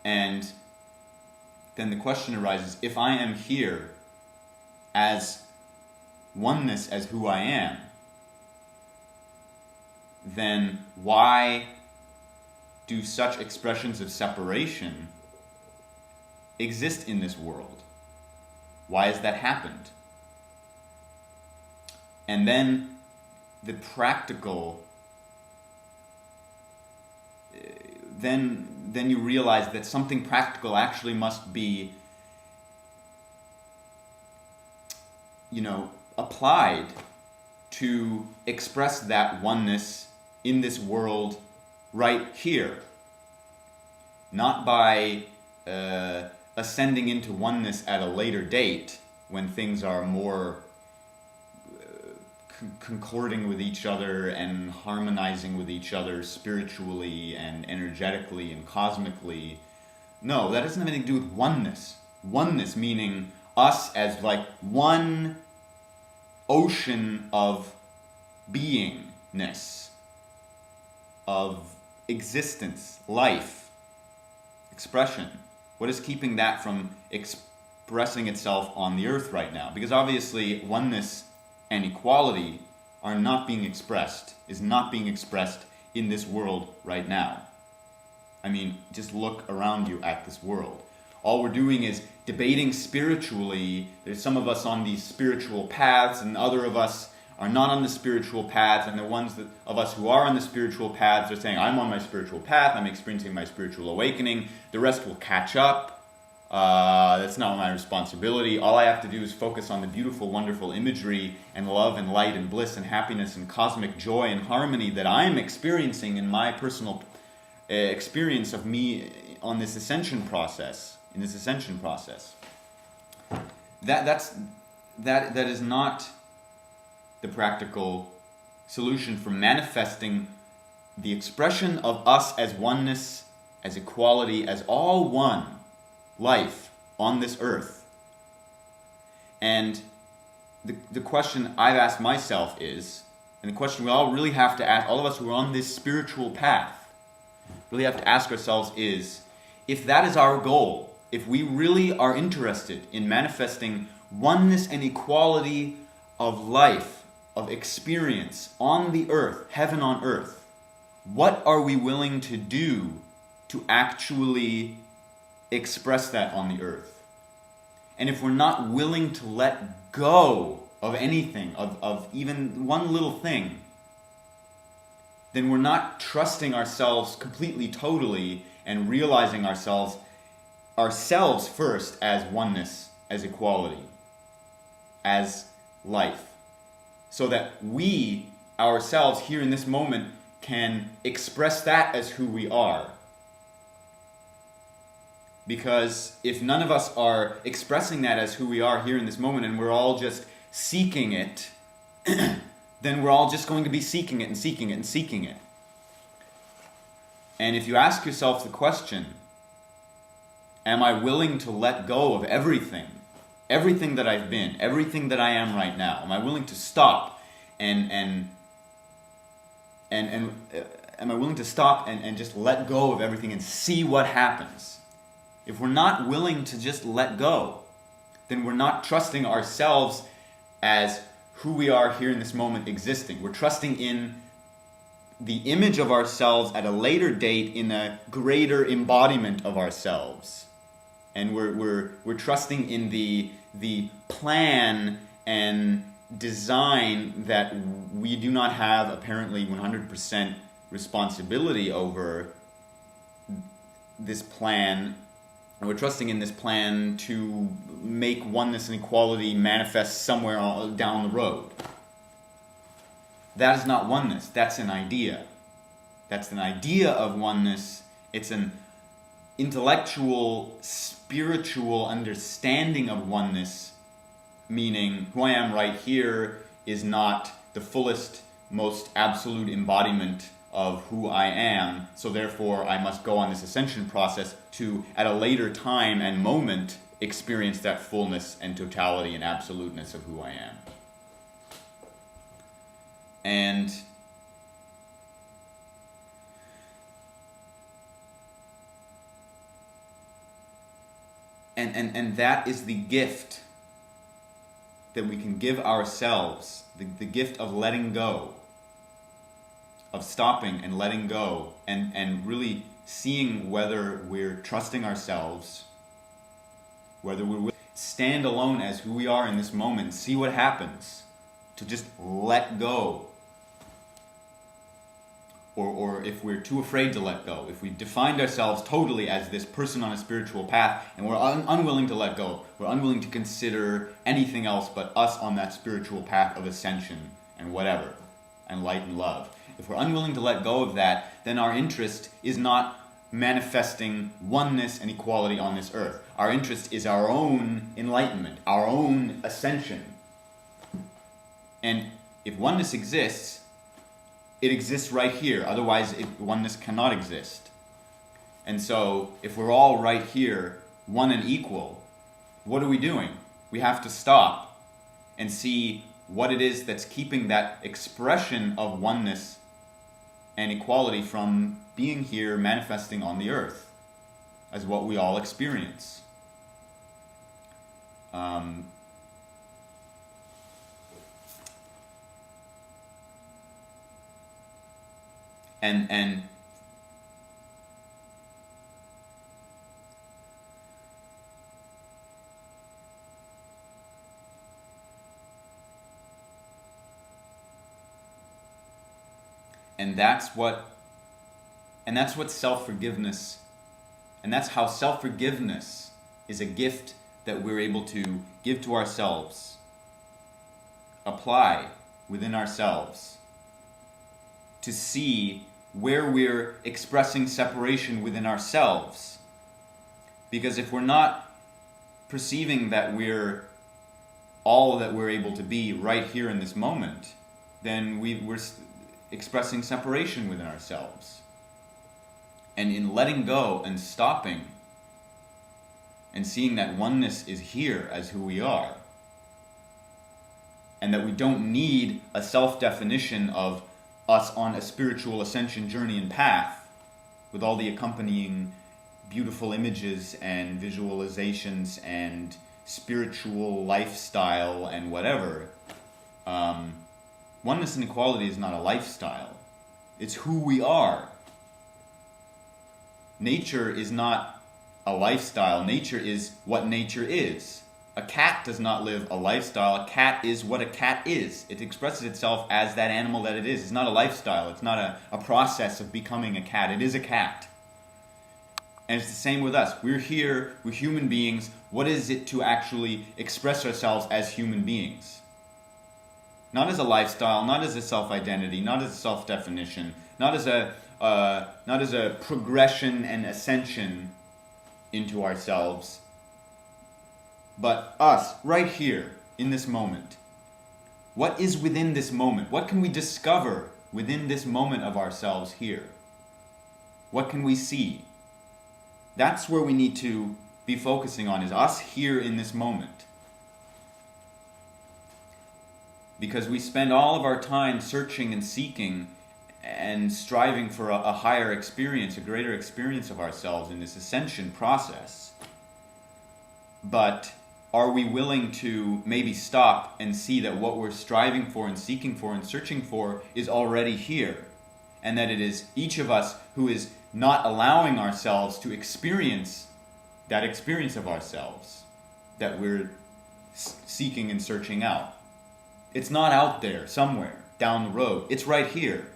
And then the question arises, if I am here as oneness, as who I am, then why do such expressions of separation exist in this world? Why has that happened? And then the practical, then you realize that something practical actually must be, applied to express that oneness in this world right here. Not by ascending into oneness at a later date when things are more concording with each other and harmonizing with each other spiritually and energetically and cosmically. No, that doesn't have anything to do with oneness. Oneness meaning us as like one ocean of beingness, of existence, life, expression. What is keeping that from expressing itself on the earth right now? Because obviously oneness and equality are not being expressed, is not being expressed in this world right now. I mean, just look around you at this world. All we're doing is debating spiritually. There's some of us on these spiritual paths, and other of us are not on the spiritual paths, and the ones of us who are on the spiritual paths are saying, I'm on my spiritual path, I'm experiencing my spiritual awakening, the rest will catch up. That's not my responsibility. All I have to do is focus on the beautiful, wonderful imagery and love and light and bliss and happiness and cosmic joy and harmony that I'm experiencing in my personal experience of me on this ascension process. That is not the practical solution for manifesting the expression of us as oneness, as equality, as all one life on this earth. And the question I've asked myself is, and the question we all really have to ask, all of us who are on this spiritual path, really have to ask ourselves is, if that is our goal, if we really are interested in manifesting oneness and equality of life, of experience on the earth, heaven on earth, what are we willing to do to actually express that on the earth? And if we're not willing to let go of anything, of even one little thing, then we're not trusting ourselves completely, totally, and realizing ourselves first as oneness, as equality, as life, so that we ourselves here in this moment can express that as who we are. Because if none of us are expressing that as who we are here in this moment, and we're all just seeking it, then we're all just going to be seeking it and seeking it and seeking it. And if you ask yourself the question, am I willing to let go of everything that I've been, everything that I am right now? Am I willing to stop and am I willing to stop and just let go of everything and see what happens? If we're not willing to just let go, then we're not trusting ourselves as who we are here in this moment existing. We're trusting in the image of ourselves at a later date in a greater embodiment of ourselves. And we're trusting in the plan and design that we do not have apparently 100% responsibility over this plan. And we're trusting in this plan to make oneness and equality manifest somewhere down the road. That is not oneness. That's an idea. That's an idea of oneness. It's an intellectual, spiritual understanding of oneness, meaning who I am right here is not the fullest, most absolute embodiment of who I am, so therefore I must go on this ascension process to, at a later time and moment, experience that fullness and totality and absoluteness of who I am. And And that is the gift that we can give ourselves, the gift of letting go, of stopping and letting go, and really seeing whether we're trusting ourselves, whether we're willing to stand alone as who we are in this moment, see what happens, to just let go. Or if we're too afraid to let go, if we defined ourselves totally as this person on a spiritual path and we're unwilling to let go, we're unwilling to consider anything else but us on that spiritual path of ascension and whatever, and light and love. If we're unwilling to let go of that, then our interest is not manifesting oneness and equality on this earth. Our interest is our own enlightenment, our own ascension. And if oneness exists, it exists right here. Otherwise, oneness cannot exist. And so, if we're all right here, one and equal, what are we doing? We have to stop and see what it is that's keeping that expression of oneness and equality from being here, manifesting on the earth as what we all experience. And that's what self-forgiveness, and that's how self-forgiveness is a gift that we're able to give to ourselves, apply within ourselves, to see where we're expressing separation within ourselves. Because if we're not perceiving that we're all that we're able to be right here in this moment, then we're expressing separation within ourselves. And in letting go and stopping and seeing that oneness is here as who we are, and that we don't need a self-definition of us on a spiritual ascension journey and path with all the accompanying beautiful images and visualizations and spiritual lifestyle and whatever. Oneness and equality is not a lifestyle. It's who we are. Nature is not a lifestyle. Nature is what nature is. A cat does not live a lifestyle. A cat is what a cat is. It expresses itself as that animal that it is. It's not a lifestyle. It's not a process of becoming a cat. It is a cat. And it's the same with us. We're here, we're human beings. What is it to actually express ourselves as human beings? Not as a lifestyle, not as a self-identity, not as a self-definition, not as a progression and ascension into ourselves, but us, right here, in this moment. What is within this moment? What can we discover within this moment of ourselves here? What can we see? That's where we need to be focusing on, is us here in this moment. Because we spend all of our time searching and seeking and striving for a higher experience, a greater experience of ourselves in this ascension process. But are we willing to maybe stop and see that what we're striving for and seeking for and searching for is already here? And that it is each of us who is not allowing ourselves to experience that experience of ourselves that we're seeking and searching out. It's not out there somewhere down the road. It's right here.